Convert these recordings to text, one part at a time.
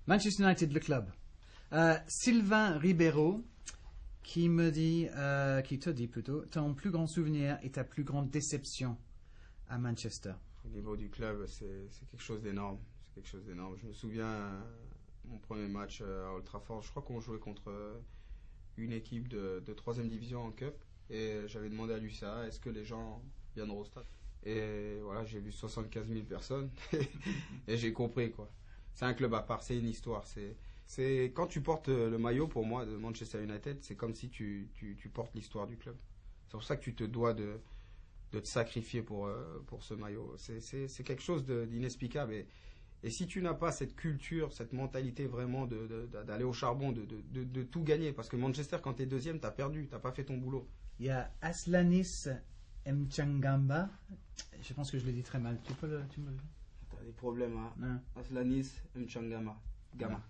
Manchester United, le club. Sylvain Ribeiro qui te dit plutôt, ton plus grand souvenir et ta plus grande déception à Manchester. Au niveau du club, c'est quelque chose d'énorme. C'est quelque chose d'énorme. Je me souviens, mon premier match à Old Trafford, je crois qu'on jouait contre une équipe de 3e division en Cup. Et j'avais demandé à l'UCA, est-ce que les gens viendront au stade? Et voilà, j'ai vu 75 000 personnes et j'ai compris, quoi. C'est un club à part, c'est une histoire. C'est quand tu portes le maillot, pour moi, de Manchester United, c'est comme si tu portes l'histoire du club. C'est pour ça que tu te dois de te sacrifier pour ce maillot. C'est quelque chose d'inexplicable. Et si tu n'as pas cette culture, cette mentalité vraiment d'aller au charbon, de tout gagner, parce que Manchester, quand tu es deuxième, tu as perdu, tu n'as pas fait ton boulot. Il y a Aslanis Mchangamba. Je pense que je le dis très mal. Tu me... T'as des problèmes, hein? Non. Aslanis Mchangama. Gama.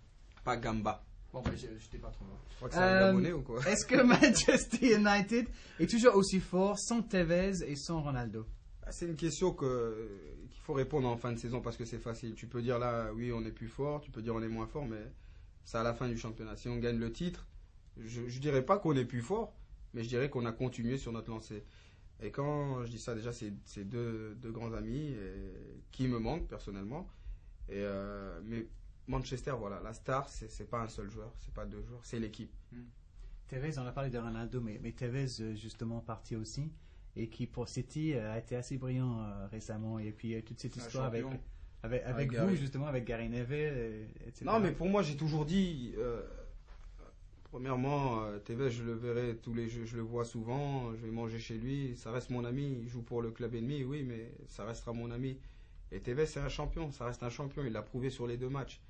Pas Gamba. Bon, ben, je n'étais pas trop loin. Je crois que c'est un Gabonais ou quoi? Est-ce que Manchester United est toujours aussi fort sans Tevez et sans Ronaldo? C'est une question qu'il faut répondre en fin de saison parce que c'est facile. Tu peux dire là, oui, on est plus fort. Tu peux dire on est moins fort, mais c'est à la fin du championnat. Si on gagne le titre, je dirais pas qu'on est plus fort, mais je dirais qu'on a continué sur notre lancée. Et quand je dis ça, déjà, c'est deux grands amis qui me manquent personnellement. Mais Manchester, voilà, la star, c'est pas un seul joueur, c'est pas deux joueurs, c'est l'équipe. Tevez, on a parlé de Ronaldo, mais Tevez, justement, parti aussi, et qui, pour City, a été assez brillant récemment. Et puis, toute cette histoire avec vous, Gary. justement, avec Gary Neville, etc. Non, mais pour moi, j'ai toujours dit... Premièrement, Tevez, je le verrai tous les jeux, je le vois souvent, je vais manger chez lui, ça reste mon ami, il joue pour le club ennemi, oui, mais ça restera mon ami. Et Tevez, c'est un champion, ça reste un champion, il l'a prouvé sur les 2 matchs.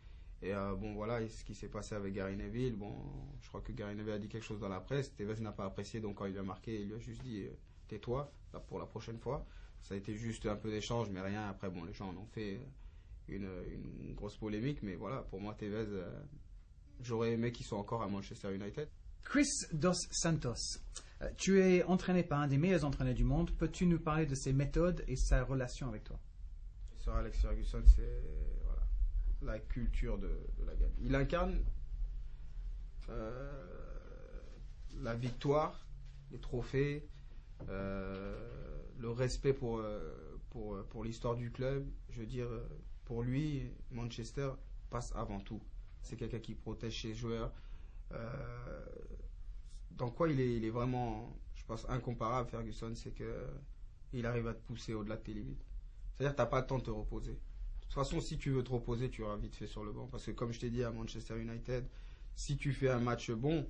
Et bon, voilà, ce qui s'est passé avec Gary Neville, bon, je crois que Gary Neville a dit quelque chose dans la presse, Tevez n'a pas apprécié, donc quand il a marqué, il lui a juste dit tais-toi, là, pour la prochaine fois. Ça a été juste un peu d'échange, mais rien. Après, bon, les gens en ont fait une grosse polémique, mais voilà, pour moi, Tevez... J'aurais aimé qu'il soit encore à Manchester United. Chris Dos Santos, tu es entraîné par un des meilleurs entraîneurs du monde. Peux-tu nous parler de ses méthodes et sa relation avec toi? Sir Alex Ferguson, c'est voilà, la culture de la gagne. Il incarne la victoire, les trophées, le respect pour l'histoire du club. Je veux dire, pour lui, Manchester passe avant tout. C'est quelqu'un qui protège ses joueurs. Dans quoi il est vraiment, je pense, incomparable, Ferguson, c'est qu'il arrive à te pousser au-delà de tes limites. C'est-à-dire que tu n'as pas le temps de te reposer. De toute façon, si tu veux te reposer, tu auras vite fait sur le banc. Parce que comme je t'ai dit à Manchester United, si tu fais un match bon,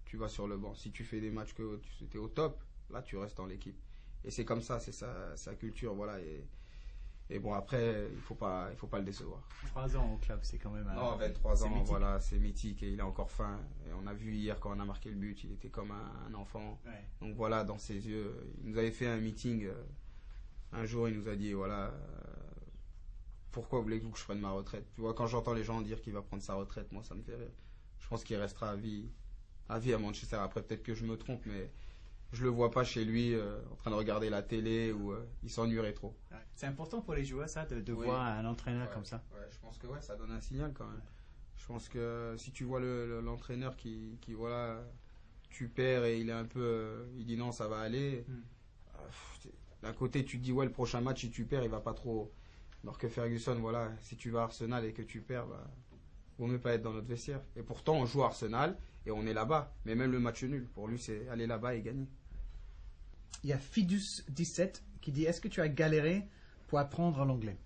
tu vas sur le banc. Si tu fais des matchs que tu étais au top, là, tu restes dans l'équipe. Et c'est comme ça, c'est sa culture, voilà. Et bon, après, il faut pas le décevoir. 3 ans au club, c'est quand même... Non, 23 ans, mythique. Voilà, c'est mythique et il est encore fin. Et on a vu hier quand on a marqué le but, il était comme un enfant. Ouais. Donc voilà, dans ses yeux, il nous avait fait un meeting. Un jour, il nous a dit, voilà, pourquoi voulez-vous que je prenne ma retraite? Tu vois, quand j'entends les gens dire qu'il va prendre sa retraite, moi, ça me fait rire. Je pense qu'il restera à vie à Manchester. Après, peut-être que je me trompe, mais... Je le vois pas chez lui en train de regarder la télé ou il s'ennuierait trop. C'est important pour les joueurs ça de oui. voir un entraîneur comme ça. Ouais, je pense que ça donne un signal quand même. Ouais. Je pense que si tu vois l'entraîneur qui voilà, tu perds et il est un peu il dit non ça va aller. D'un côté tu te dis ouais le prochain match si tu perds il va pas trop. Alors que Ferguson voilà si tu vas à Arsenal et que tu perds vaut mieux pas être dans notre vestiaire. Et pourtant on joue à Arsenal et on est là-bas. Mais même le match nul pour lui c'est aller là-bas et gagner. Il y a Fidus17 qui dit est-ce que tu as galéré pour apprendre l'anglais?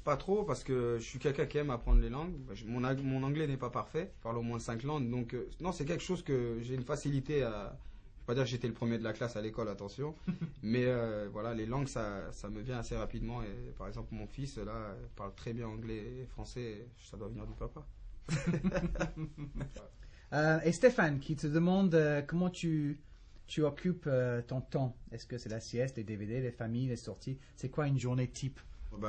Pas trop parce que je suis quelqu'un qui aime apprendre les langues. Mon anglais n'est pas parfait. Je parle au moins 5 langues. Donc non, c'est quelque chose que j'ai une facilité à... Je ne vais pas dire que j'étais le premier de la classe à l'école, attention. Mais voilà, les langues, ça me vient assez rapidement. Et par exemple, mon fils, là, parle très bien anglais et français. Ça doit venir du papa. Et Stéphane qui te demande comment tu occupes ton temps. Est-ce que c'est la sieste, les DVD, les familles, les sorties? C'est quoi une journée type?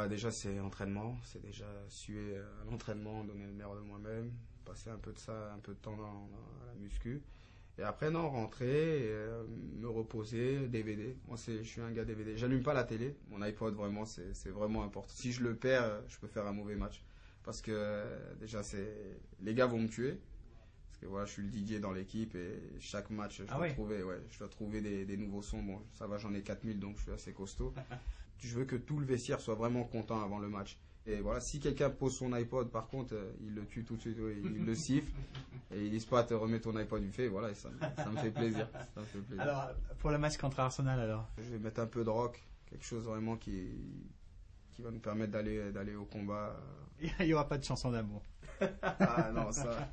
Déjà, c'est entraînement. C'est déjà suer à l'entraînement, donner le meilleur de moi-même, passer un peu de temps dans la muscu. Et après, non, rentrer, me reposer, DVD. Moi, je suis un gars DVD. J'allume pas la télé. Mon iPod, vraiment, c'est vraiment important. Si je le perds, je peux faire un mauvais match. parce que déjà les gars vont me tuer. Parce que voilà, je suis le DJ dans l'équipe et chaque match, je dois trouver des nouveaux sons. Bon, ça va, j'en ai 4000, donc je suis assez costaud. Je veux que tout le vestiaire soit vraiment content avant le match. Et voilà, si quelqu'un pose son iPod, par contre, il le tue tout de suite, il le siffle. Et il dit pas, te remets ton iPod du fait, voilà, et ça me fait plaisir. Ça me fait plaisir. Alors, pour le match contre Arsenal, alors je vais mettre un peu de rock, quelque chose vraiment qui va nous permettre d'aller au combat. Il n'y aura pas de chanson d'amour. Ah non, ça.